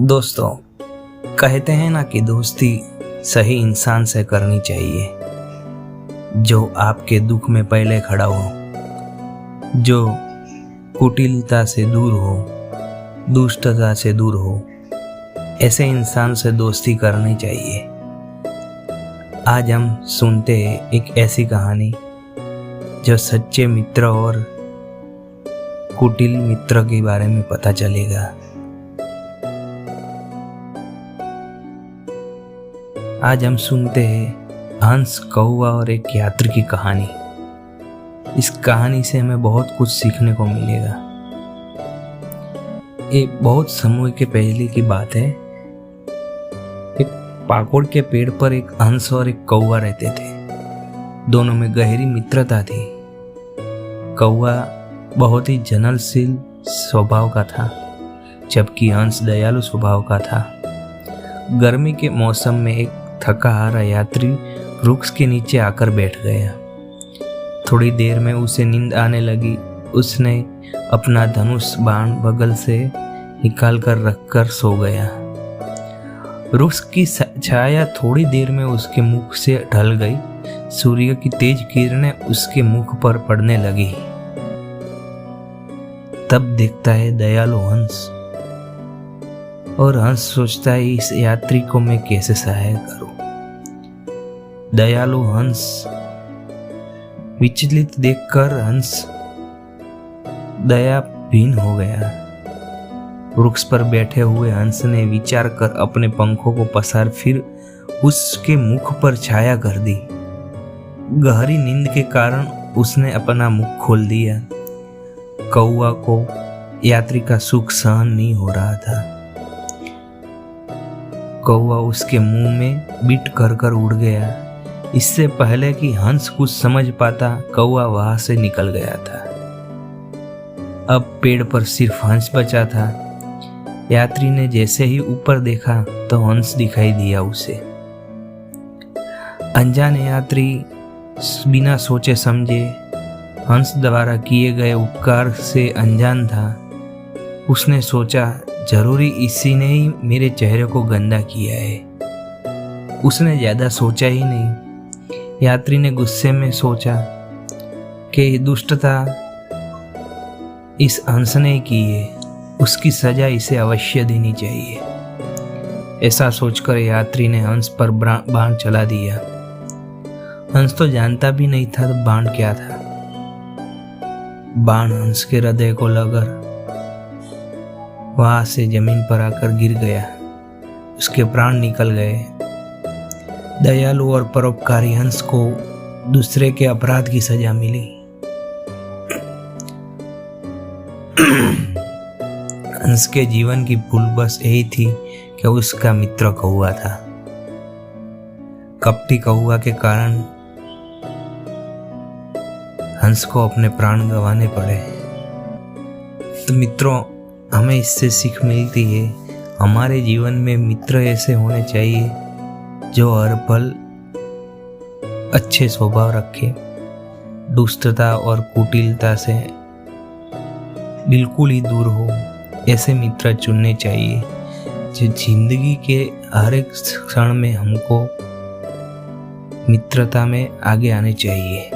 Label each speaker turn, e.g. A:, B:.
A: दोस्तों, कहते हैं ना कि दोस्ती सही इंसान से करनी चाहिए, जो आपके दुख में पहले खड़ा हो, जो कुटिलता से दूर हो, दुष्टता से दूर हो। ऐसे इंसान से दोस्ती करनी चाहिए। आज हम सुनते हैं एक ऐसी कहानी जो सच्चे मित्र और कुटिल मित्र के बारे में पता चलेगा। आज हम सुनते हैं हंस, कौवा और एक यात्री की कहानी। इस कहानी से हमें बहुत कुछ सीखने को मिलेगा। ये बहुत समय के पहले की बात है। एक पाकोड़ के पेड़ पर एक हंस और एक कौवा रहते थे। दोनों में गहरी मित्रता थी। कौवा बहुत ही जलनशील स्वभाव का था, जबकि हंस दयालु स्वभाव का था। गर्मी के मौसम में एक थका हारा यात्री वृक्ष के नीचे आकर बैठ गया। थोड़ी देर में उसे नींद आने लगी। उसने अपना धनुष बाण बगल से निकाल कर रखकर सो गया। वृक्ष की छाया थोड़ी देर में उसके मुख से ढल गई। सूर्य की तेज किरणें उसके मुख पर पड़ने लगी। तब देखता है दयालु हंस, और हंस सोचता है इस यात्री को मैं कैसे सहायता करूं। दयालु हंस विचलित देखकर हंस दयाहीन हो गया। वृक्ष पर बैठे हुए हंस ने विचार कर अपने पंखों को पसार फिर उसके मुख पर छाया कर दी। गहरी नींद के कारण उसने अपना मुख खोल दिया। कौवा को यात्री का सुख सहन नहीं हो रहा था। कौवा उसके मुंह में बिट कर कर उड़ गया। इससे पहले कि हंस कुछ समझ पाता, कौवा वहां से निकल गया था। अब पेड़ पर सिर्फ हंस बचा था। यात्री ने जैसे ही ऊपर देखा तो हंस दिखाई दिया उसे। अनजान यात्री बिना सोचे समझे हंस द्वारा किए गए उपकार से अनजान था। उसने सोचा जरूरी इसी ने ही मेरे चेहरे को गंदा किया है। उसने ज्यादा सोचा ही नहीं। यात्री ने गुस्से में सोचा कि दुष्टता इस हंस ने की है, उसकी सजा इसे अवश्य देनी चाहिए। ऐसा सोचकर यात्री ने हंस पर बाण चला दिया। हंस तो जानता भी नहीं था बाण क्या था। बाण हंस के हृदय को लगकर वहां से जमीन पर आकर गिर गया। उसके प्राण निकल गए। दयालु और परोपकारी हंस को दूसरे के अपराध की सजा मिली। हंस के जीवन की भूल बस यही थी कि उसका मित्र कौवा था। कपटी कौवा के कारण हंस को अपने प्राण गंवाने पड़े। तो मित्रों, हमें इससे सीख मिलती है, हमारे जीवन में मित्र ऐसे होने चाहिए जो हर पल अच्छे स्वभाव रखे, दुष्टता और कुटिलता से बिल्कुल ही दूर हो। ऐसे मित्र चुनने चाहिए जो जिंदगी के हर एक क्षण में हमको मित्रता में आगे आने चाहिए।